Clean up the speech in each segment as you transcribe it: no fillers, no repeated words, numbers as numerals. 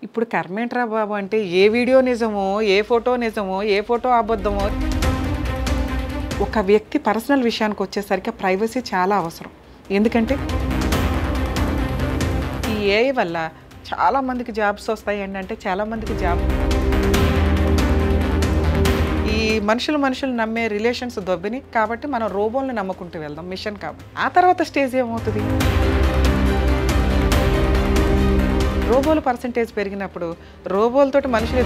ఇప్పుడు కర్మేంట్రా బాబు అంటే ఏ వీడియో నిజమో, ఏ ఫోటో నిజమో, ఏ ఫోటో అబద్ధమో. ఒక వ్యక్తి పర్సనల్ విషయానికి వచ్చేసరికి ప్రైవసీ చాలా అవసరం. ఎందుకంటే ఈ ఏఐ వల్ల చాలామందికి జాబ్స్ వస్తాయండి. అంటే చాలామందికి ఈ మనుషులు నమ్మే రిలేషన్స్ దొబ్బిని కాబట్టి మనం రోబోల్ని నమ్ముకుంటూ వెళ్దాం మిషన్ కాబట్టి. ఆ తర్వాత స్టేజ్ ఏమవుతుంది? రోబోల పర్సంటేజ్ పెరిగినప్పుడు రోబోలతోటి మనుషులు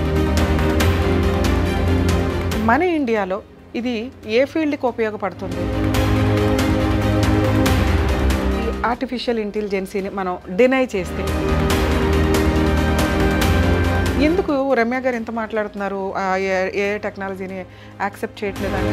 మన ఇండియాలో ఇది ఏ ఫీల్డ్కి ఉపయోగపడుతుంది? ఈ ఆర్టిఫిషియల్ ఇంటెలిజెన్సీని మనం డినై చేస్తే ఎందుకు రమ్య గారు ఎంత మాట్లాడుతున్నారు ఏ టెక్నాలజీని యాక్సెప్ట్ చేయట్లేదని?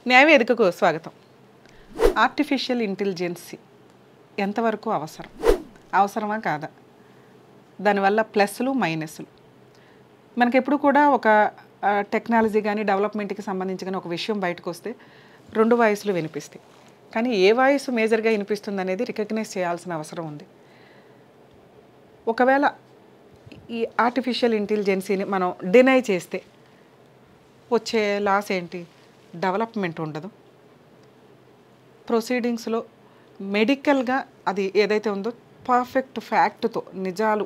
న్యాయవేదికకు స్వాగతం. ఆర్టిఫిషియల్ ఇంటెలిజెన్సీ ఎంతవరకు అవసరమా కాదా? దానివల్ల ప్లస్లు మైనస్లు. మనకెప్పుడు కూడా ఒక టెక్నాలజీ కానీ డెవలప్మెంట్కి సంబంధించి కానీ ఒక విషయం బయటకు వస్తే రెండు వాయిస్లు వినిపిస్తాయి. కానీ ఏ వాయిస్ మేజర్గా వినిపిస్తుంది అనేది రికగ్నైజ్ చేయాల్సిన అవసరం ఉంది. ఒకవేళ ఈ ఆర్టిఫిషియల్ ఇంటెలిజెన్సీని మనం డినై చేస్తే వచ్చే లాస్ ఏంటి? డెవలప్మెంట్ ఉండదు. ప్రొసీడింగ్స్లో మెడికల్గా అది ఏదైతే ఉందో పర్ఫెక్ట్ ఫ్యాక్ట్తో నిజాలు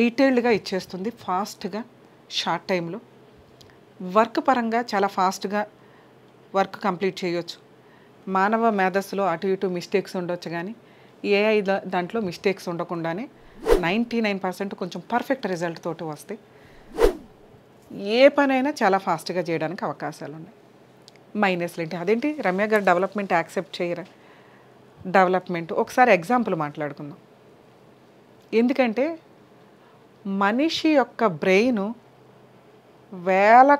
డీటెయిల్డ్గా ఇచ్చేస్తుంది ఫాస్ట్గా, షార్ట్ టైంలో. వర్క్ పరంగా చాలా ఫాస్ట్గా వర్క్ కంప్లీట్ చేయొచ్చు. మానవ మేధస్సులో అటు ఇటు మిస్టేక్స్ ఉండొచ్చు, కానీ ఏఐ దాంట్లో మిస్టేక్స్ ఉండకుండానే 99% కొంచెం పర్ఫెక్ట్ రిజల్ట్ తోటి వస్తాయి. ఏ పనైనా చాలా ఫాస్ట్గా చేయడానికి అవకాశాలు ఉన్నాయి. మైనస్లు ఏంటి? అదేంటి రమ్య గారు డెవలప్మెంట్ యాక్సెప్ట్ చేయరా? డెవలప్మెంట్ ఒకసారి ఎగ్జాంపుల్ మాట్లాడుకుందాం. ఎందుకంటే మనిషి యొక్క బ్రెయిన్ వేల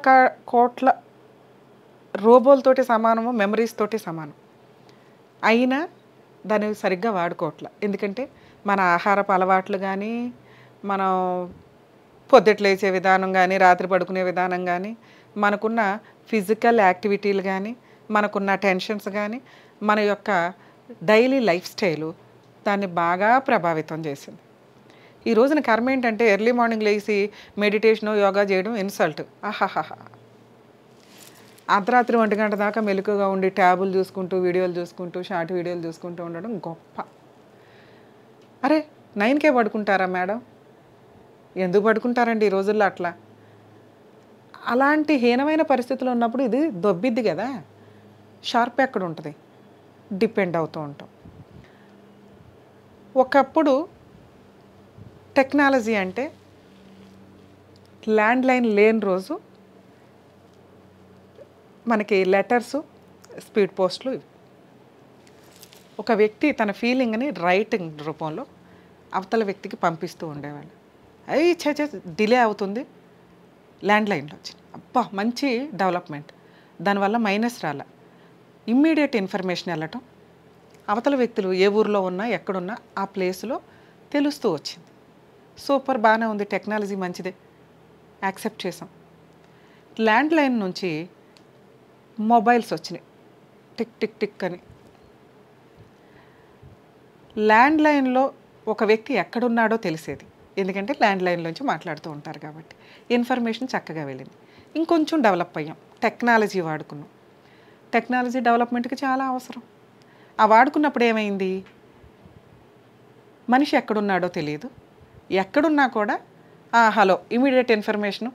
కోట్ల రోబోలతోటి సమానము, మెమరీస్ తోటి సమానం. అయినా దాన్ని సరిగ్గా వాడుకోవట్ల. ఎందుకంటే మన ఆహారపు అలవాట్లు కానీ, మనం పొద్దుట్లు లేచే విధానం కానీ, రాత్రి పడుకునే విధానం కానీ, మనకున్న ఫిజికల్ యాక్టివిటీలు కానీ, మనకున్న టెన్షన్స్ కానీ, మన యొక్క డైలీ లైఫ్ స్టైలు దాన్ని బాగా ప్రభావితం చేసింది. ఈ రోజున కర్మ ఏంటంటే ఎర్లీ మార్నింగ్ లేచి మెడిటేషను, యోగా చేయడం ఇన్సల్ట్. ఆహాహా, అర్ధరాత్రి 1 గంట దాకా మెలకుగా ఉండి ట్యాబులు చూసుకుంటూ, వీడియోలు చూసుకుంటూ, షార్ట్ వీడియోలు చూసుకుంటూ ఉండడం గొప్ప. అరే 9కే పడుకుంటారా మేడం? ఎందుకు పడుకుంటారండి ఈ రోజుల్లో అట్లా? అలాంటి హీనమైన పరిస్థితులు ఉన్నప్పుడు ఇది దొబ్బిద్ది కదా. షార్ప్ ఎక్కడ ఉంటుంది? డిపెండ్ అవుతూ ఉంటాం. ఒకప్పుడు టెక్నాలజీ అంటే ల్యాండ్లైన్ లేని రోజు మనకి లెటర్సు, స్పీడ్ పోస్టులు, ఒక వ్యక్తి తన ఫీలింగ్ని రైటింగ్ రూపంలో అవతల వ్యక్తికి పంపిస్తూ ఉండేవాళ్ళు. అవి డిలే అవుతుంది. ల్యాండ్లైన్లో వచ్చింది. అబ్బా మంచి డెవలప్మెంట్. దానివల్ల మైనస్ రాల. ఇమ్మీడియట్ ఇన్ఫర్మేషన్ వెళ్ళటం, అవతల వ్యక్తులు ఏ ఊరిలో ఉన్నా ఎక్కడున్నా ఆ ప్లేస్లో తెలుస్తూ వచ్చింది. సూపర్, బాగానే ఉంది, టెక్నాలజీ మంచిదే, యాక్సెప్ట్ చేసాం. ల్యాండ్లైన్ నుంచి మొబైల్స్ వచ్చినాయి, టిక్ టిక్ టిక్ అని. ల్యాండ్లైన్లో ఒక వ్యక్తి ఎక్కడున్నాడో తెలిసేది, ఎందుకంటే ల్యాండ్లైన్లోంచి మాట్లాడుతూ ఉంటారు కాబట్టి. ఇన్ఫర్మేషన్ చక్కగా వెళ్ళింది. ఇంకొంచెం డెవలప్ అయ్యాం, టెక్నాలజీ వాడుకున్నాం. టెక్నాలజీ డెవలప్మెంట్కి చాలా అవసరం. ఆ వాడుకున్నప్పుడు ఏమైంది? మనిషి ఎక్కడున్నాడో తెలియదు, ఎక్కడున్నా కూడా హలో ఇమీడియట్ ఇన్ఫర్మేషను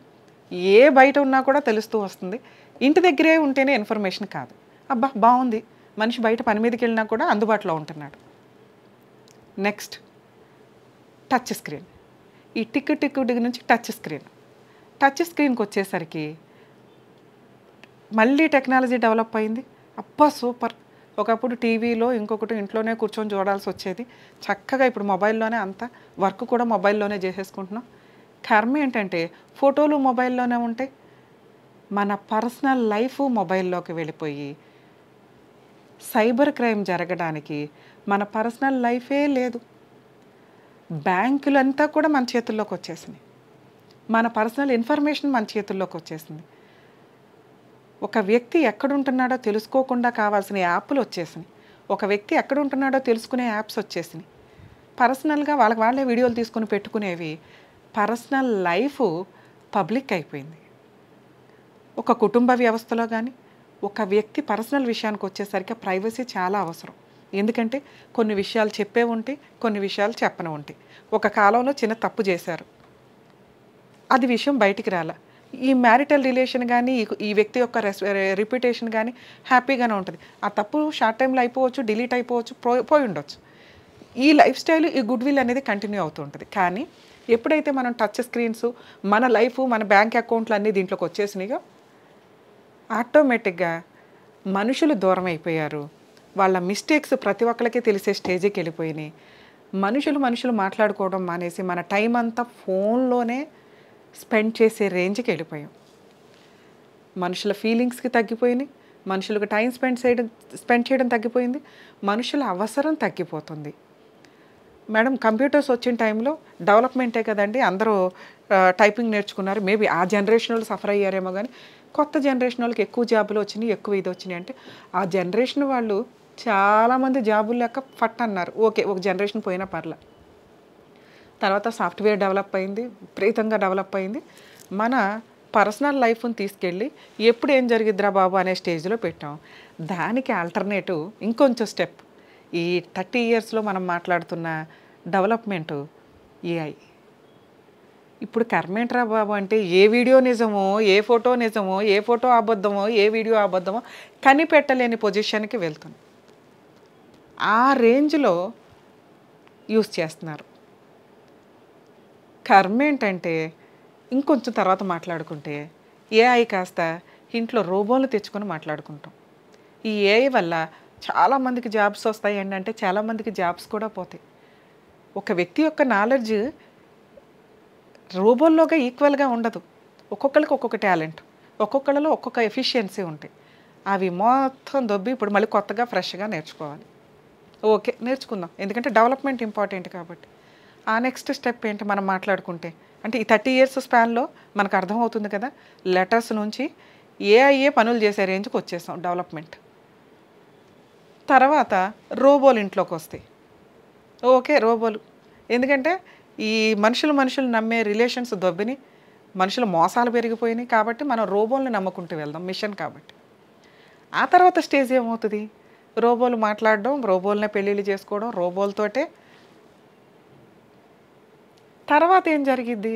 ఏ బయట ఉన్నా కూడా తెలుస్తూ వస్తుంది. ఇంటి దగ్గరే ఉంటేనే ఇన్ఫర్మేషన్ కాదు. అబ్బా బాగుంది, మనిషి బయట పని మీదకి వెళ్ళినా కూడా అందుబాటులో ఉంటున్నాడు. Next touch screen. ఈ టిక్ టిక్ డిగ్ నుంచి టచ్ స్క్రీన్కి వచ్చేసరికి మళ్ళీ టెక్నాలజీ డెవలప్ అయింది. అబ్బా సూపర్. ఒకప్పుడు టీవీలో ఇంకొకటి ఇంట్లోనే కూర్చొని చూడాల్సి వచ్చేది. చక్కగా ఇప్పుడు మొబైల్లోనే అంతా వర్క్ కూడా మొబైల్లోనే చేసేసుకుంటున్నాం. కర్మ ఏంటంటే ఫోటోలు మొబైల్లోనే ఉంటాయి, మన పర్సనల్ లైఫ్ మొబైల్లోకి వెళ్ళిపోయి సైబర్ క్రైమ్ జరగడానికి మన పర్సనల్ లైఫే లేదు. బ్యాంకులంతా కూడా మన చేతుల్లోకి వచ్చేసినాయి. మన పర్సనల్ ఇన్ఫర్మేషన్ మన చేతుల్లోకి వచ్చేసింది. ఒక వ్యక్తి ఎక్కడుంటున్నాడో తెలుసుకోకుండా కావాల్సిన యాప్లు వచ్చేసినాయి. ఒక వ్యక్తి ఎక్కడుంటున్నాడో తెలుసుకునే యాప్స్ వచ్చేసినాయి. పర్సనల్గా వాళ్ళకి వాళ్ళే వీడియోలు తీసుకుని పెట్టుకునేవి. పర్సనల్ లైఫ్ పబ్లిక్ అయిపోయింది. ఒక కుటుంబ వ్యవస్థలో కానీ ఒక వ్యక్తి పర్సనల్ విషయానికి వచ్చేసరికి ప్రైవసీ చాలా అవసరం. ఎందుకంటే కొన్ని విషయాలు చెప్పే ఉంటాయి, కొన్ని విషయాలు చెప్పనే ఉంటాయి. ఒక కాలంలో చిన్న తప్పు చేశారు, అది విషయం బయటికి రాల. ఈ మ్యారిటల్ రిలేషన్ కానీ ఈ వ్యక్తి యొక్క రిప్యుటేషన్ కానీ హ్యాపీగానే ఉంటుంది. ఆ తప్పు షార్ట్ టైంలో అయిపోవచ్చు, డిలీట్ అయిపోవచ్చు, పోయి ఉండొచ్చు. ఈ లైఫ్ స్టైల్, ఈ గుడ్ విల్ అనేది కంటిన్యూ అవుతూ ఉంటుంది. కానీ ఎప్పుడైతే మనం టచ్ స్క్రీన్స్, మన లైఫ్, మన బ్యాంక్ అకౌంట్లు అన్నీ దీంట్లోకి వచ్చేసినాయో ఆటోమేటిక్గా మనుషులు దూరం అయిపోయారు. వాళ్ళ మిస్టేక్స్ ప్రతి ఒక్కరికి తెలిసే స్టేజ్కి వెళ్ళిపోయినాయి. మనుషులు మాట్లాడుకోవడం మానేసి మన టైం అంతా ఫోన్లోనే స్పెండ్ చేసే రేంజ్కి వెళ్ళిపోయాం. మనుషుల ఫీలింగ్స్కి తగ్గిపోయినాయి, మనుషులకు టైం స్పెండ్ చేయడం తగ్గిపోయింది, మనుషుల అవసరం తగ్గిపోతుంది. మేడం కంప్యూటర్స్ వచ్చిన టైంలో డెవలప్మెంటే కదండి, అందరూ టైపింగ్ నేర్చుకున్నారు. మేబీ ఆ జనరేషన్ వాళ్ళు సఫర్ అయ్యారేమో, కానీ కొత్త జనరేషన్ వాళ్ళకి ఎక్కువ జాబులు వచ్చినాయి, ఎక్కువ ఇది వచ్చినాయి. అంటే ఆ జనరేషన్ వాళ్ళు చాలామంది జాబులు లేక ఫట్ అన్నారు. ఓకే, ఒక జనరేషన్ పోయినా పర్లే. తర్వాత సాఫ్ట్వేర్ డెవలప్ అయింది, విపరీతంగా డెవలప్ అయింది. మన పర్సనల్ లైఫ్ని తీసుకెళ్ళి ఎప్పుడు ఏం జరిగిద్దిరా బాబు అనే స్టేజ్లో పెట్టాం. దానికి ఆల్టర్నేటివ్ ఇంకొంచెం స్టెప్, ఈ 30 ఇయర్స్లో మనం మాట్లాడుతున్న డెవలప్మెంటు ఏఐ. ఇప్పుడు కర్మేంట్రా బాబు అంటే ఏ వీడియో నిజమో, ఏ ఫోటో నిజమో, ఏ ఫోటో అబద్ధమో, ఏ వీడియో అబద్ధమో కనిపెట్టలేని పొజిషన్కి వెళ్తుంది. ఆ రేంజ్లో యూస్ చేస్తున్నారు. కర్మేంటంటే ఇంకొంచెం తర్వాత మాట్లాడుకుంటే ఏఐ కాస్త ఇంట్లో రోబోలు తెచ్చుకొని మాట్లాడుకుంటాం. ఈ ఏఐ వల్ల చాలామందికి జాబ్స్ వస్తాయి ఏంటంటే చాలామందికి జాబ్స్ కూడా పోతాయి. ఒక వ్యక్తి యొక్క నాలెడ్జ్ రోబోల్లోగా ఈక్వల్గా ఉండదు. ఒక్కొక్కరికి ఒక్కొక్క టాలెంట్, ఒక్కొక్కళ్ళలో ఒక్కొక్క ఎఫిషియన్సీ ఉంటాయి. అవి మొత్తం దొబ్బి ఇప్పుడు మళ్ళీ కొత్తగా ఫ్రెష్గా నేర్చుకోవాలి. ఓకే, నేర్చుకుందాం, ఎందుకంటే డెవలప్మెంట్ ఇంపార్టెంట్ కాబట్టి. ఆ నెక్స్ట్ స్టెప్ ఏంటి మనం మాట్లాడుకుంటే, అంటే ఈ 30 ఇయర్స్ స్పాన్లో మనకు అర్థమవుతుంది కదా, లెటర్స్ నుంచి ఏఐఏ పనులు చేసే రేంజ్కి వచ్చేసాం డెవలప్మెంట్. తర్వాత రోబోలు ఇంట్లోకి వస్తాయి. ఓకే, రోబోలు ఎందుకంటే ఈ మనుషులు నమ్మే రిలేషన్స్ దొబ్బిని, మనుషుల మోసాలు పెరిగిపోయినాయి. కాబట్టి మనం రోబోల్ని నమ్ముకుంటూ వెళ్దాం, మిషన్ కాబట్టి. ఆ తర్వాత స్టేజ్ ఏమవుతుంది, రోబోలు మాట్లాడడం, రోబోల్నే పెళ్ళిళ్ళు చేసుకోవడం, రోబోలతోటే. తర్వాత ఏం జరిగిద్ది,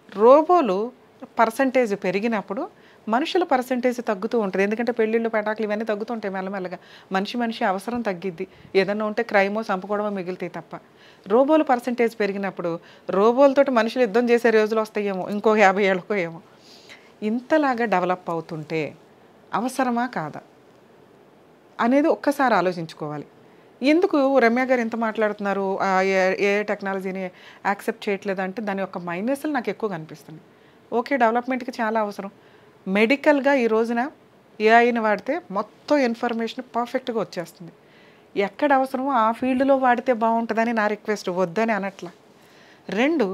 రోబోలు పర్సంటేజ్ పెరిగినప్పుడు మనుషుల పర్సంటేజ్ తగ్గుతూ ఉంటుంది. ఎందుకంటే పెళ్ళిళ్ళు, పెటాకులు ఇవన్నీ తగ్గుతుంటాయి మెల్లమెల్లగా. మనిషి అవసరం తగ్గిద్ది. ఏదన్నా ఉంటే క్రైమో, చంపుకోవడమో మిగులుతాయి తప్ప. రోబోలు పర్సంటేజ్ పెరిగినప్పుడు రోబోలతోటి మనుషులు యుద్ధం చేసే రోజులు వస్తాయేమో, ఇంకో 50 ఏళ్ళకో ఏమో. ఇంతలాగా డెవలప్ అవుతుంటే అవసరమా కాదా అనేది ఒక్కసారి ఆలోచించుకోవాలి. ఎందుకు రమ్య గారు ఎంత మాట్లాడుతున్నారు, ఏ టెక్నాలజీని యాక్సెప్ట్ చేయట్లేదంటే దాని యొక్క మైనస్లు నాకు ఎక్కువ కనిపిస్తుంది. ఓకే, డెవలప్మెంట్కి చాలా అవసరం. మెడికల్గా ఈ రోజున ఏఐని వాడితే మొత్తం ఇన్ఫర్మేషన్ పర్ఫెక్ట్గా వచ్చేస్తుంది. ఎక్కడ అవసరమో ఆ ఫీల్డ్లో వాడితే బాగుంటుందని నా రిక్వెస్ట్, వద్దని అనట్లా. 2,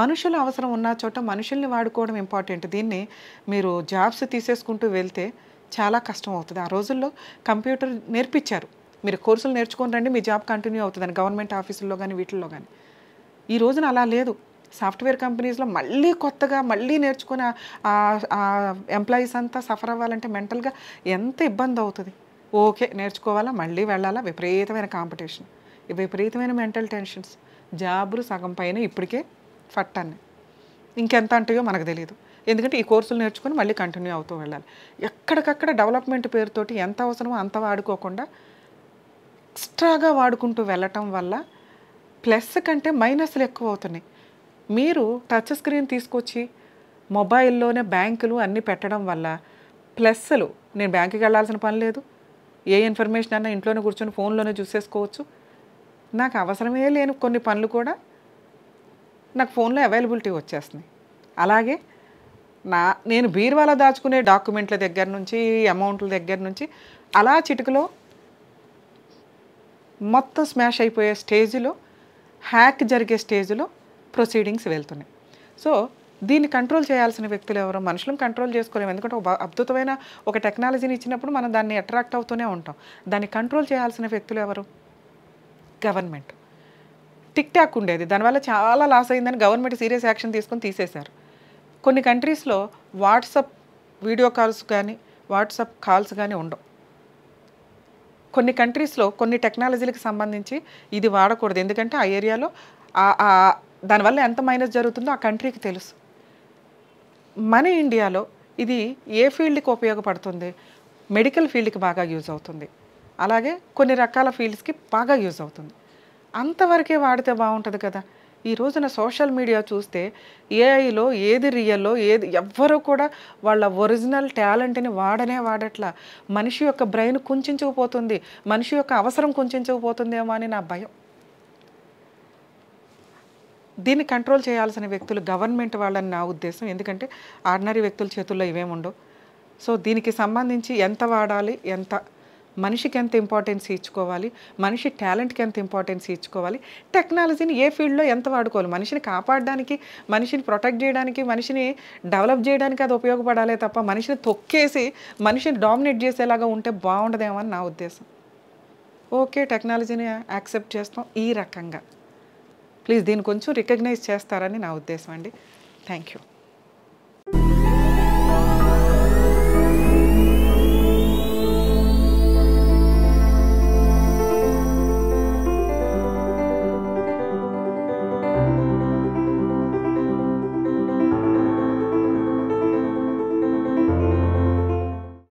మనుషుల అవసరం ఉన్న చోట మనుషుల్ని వాడుకోవడం ఇంపార్టెంట్. దీన్ని మీరు జాబ్స్ తీసేసుకుంటూ వెళ్తే చాలా కష్టం అవుతుంది. ఆ రోజుల్లో కంప్యూటర్ నేర్పించారు, మీరు కోర్సులు నేర్చుకొని రండి, మీ జాబ్ కంటిన్యూ అవుతుందని, గవర్నమెంట్ ఆఫీసుల్లో కానీ వీటిల్లో కానీ. ఈ రోజున అలా లేదు. సాఫ్ట్వేర్ కంపెనీస్లో మళ్ళీ కొత్తగా నేర్చుకుని ఎంప్లాయీస్ అంతా సఫర్ అవ్వాలంటే మెంటల్గా ఎంత ఇబ్బంది అవుతుంది. ఓకే, నేర్చుకోవాలా, మళ్ళీ వెళ్ళాలా, విపరీతమైన కాంపిటీషన్, విపరీతమైన మెంటల్ టెన్షన్స్, జాబులు సగం పైన ఇప్పటికే ఫట్టన్ని, ఇంకెంత అంటాయో మనకు తెలియదు. ఎందుకంటే ఈ కోర్సులు నేర్చుకొని మళ్ళీ కంటిన్యూ అవుతూ వెళ్ళాలి. ఎక్కడికక్కడ డెవలప్మెంట్ పేరుతోటి ఎంత అవసరమో అంత వాడుకోకుండా ఎక్స్ట్రాగా వాడుకుంటూ వెళ్ళటం వల్ల ప్లస్ కంటే మైనస్లు ఎక్కువ అవుతున్నాయి. మీరు టచ్ స్క్రీన్ తీసుకొచ్చి మొబైల్లోనే బ్యాంకులు అన్నీ పెట్టడం వల్ల ప్లస్లు, నేను బ్యాంకుకి వెళ్ళాల్సిన పని లేదు, ఏ ఇన్ఫర్మేషన్ అన్నా ఇంట్లోనే కూర్చొని ఫోన్లోనే చూసేసుకోవచ్చు. నాకు అవసరమే లేని కొన్ని పనులు కూడా నాకు ఫోన్లో అవైలబిలిటీ వచ్చేస్తున్నాయి. అలాగే నేను బీరువాలో దాచుకునే డాక్యుమెంట్ల దగ్గర నుంచి, అమౌంట్ల దగ్గర నుంచి అలా చిటికలో మొత్తం స్మాష్ అయిపోయే స్టేజ్లో హ్యాక్ జరిగే స్టేజ్లో ప్రొసీడింగ్స్ వెళ్తున్నాయి. సో దీన్ని కంట్రోల్ చేయాల్సిన వ్యక్తులు ఎవరు? మనుషులను కంట్రోల్ చేసుకోలేము. ఎందుకంటే ఒక అద్భుతమైన ఒక టెక్నాలజీని ఇచ్చినప్పుడు మనం దాన్ని అట్రాక్ట్ అవుతూనే ఉంటాం. దాన్ని కంట్రోల్ చేయాల్సిన వ్యక్తులు ఎవరు? గవర్నమెంట్. టిక్ టాక్ ఉండేది, దానివల్ల చాలా లాస్ అయిందని గవర్నమెంట్ సీరియస్ యాక్షన్ తీసుకొని తీసేశారు. కొన్ని కంట్రీస్లో వాట్సాప్ వీడియో కాల్స్ కానీ వాట్సాప్ కాల్స్ కానీ ఉండవు. కొన్ని కంట్రీస్లో కొన్ని టెక్నాలజీలకు సంబంధించి ఇది వాడకూడదు, ఎందుకంటే ఆ ఏరియాలో దానివల్ల ఎంత మైనస్ జరుగుతుందో ఆ కంట్రీకి తెలుసు. మన ఇండియాలో ఇది ఏ ఫీల్డ్కి ఉపయోగపడుతుంది? మెడికల్ ఫీల్డ్కి బాగా యూజ్ అవుతుంది, అలాగే కొన్ని రకాల ఫీల్డ్స్కి బాగా యూజ్ అవుతుంది. అంతవరకే వాడితే బాగుంటుంది కదా. ఈ రోజున సోషల్ మీడియా చూస్తే ఏఐలో ఏది రియల్లో ఏది ఎవ్వరూ కూడా వాళ్ళ ఒరిజినల్ టాలెంట్ని వాడట్లా. మనిషి యొక్క బ్రెయిన్ కుంచుకుపోతుంది, మనిషి యొక్క అవసరం కుంచుకుపోతుందేమో అని నా భయం. దీన్ని కంట్రోల్ చేయాల్సిన వ్యక్తులు గవర్నమెంట్ వాళ్ళని నా ఉద్దేశం. ఎందుకంటే ఆర్డినరీ వ్యక్తుల చేతుల్లో ఇవేముండవు. సో దీనికి సంబంధించి ఎంత వాడాలి, మనిషికి ఎంత ఇంపార్టెన్స్ ఇచ్చుకోవాలి, మనిషి టాలెంట్కి ఎంత ఇంపార్టెన్స్ ఇచ్చుకోవాలి, టెక్నాలజీని ఏ ఫీల్డ్లో ఎంత వాడుకోవాలి, మనిషిని కాపాడడానికి, మనిషిని ప్రొటెక్ట్ చేయడానికి, మనిషిని డెవలప్ చేయడానికి అది ఉపయోగపడాలే తప్ప మనిషిని తొక్కేసి మనిషిని డామినేట్ చేసేలాగా ఉంటే బాగుండదేమో అని నా ఉద్దేశం. ఓకే, టెక్నాలజీని యాక్సెప్ట్ చేస్తాం ఈ రకంగా. ప్లీజ్ దీన్ని కొంచెం రికగ్నైజ్ చేస్తారని నా ఉద్దేశం అండి. Thank you.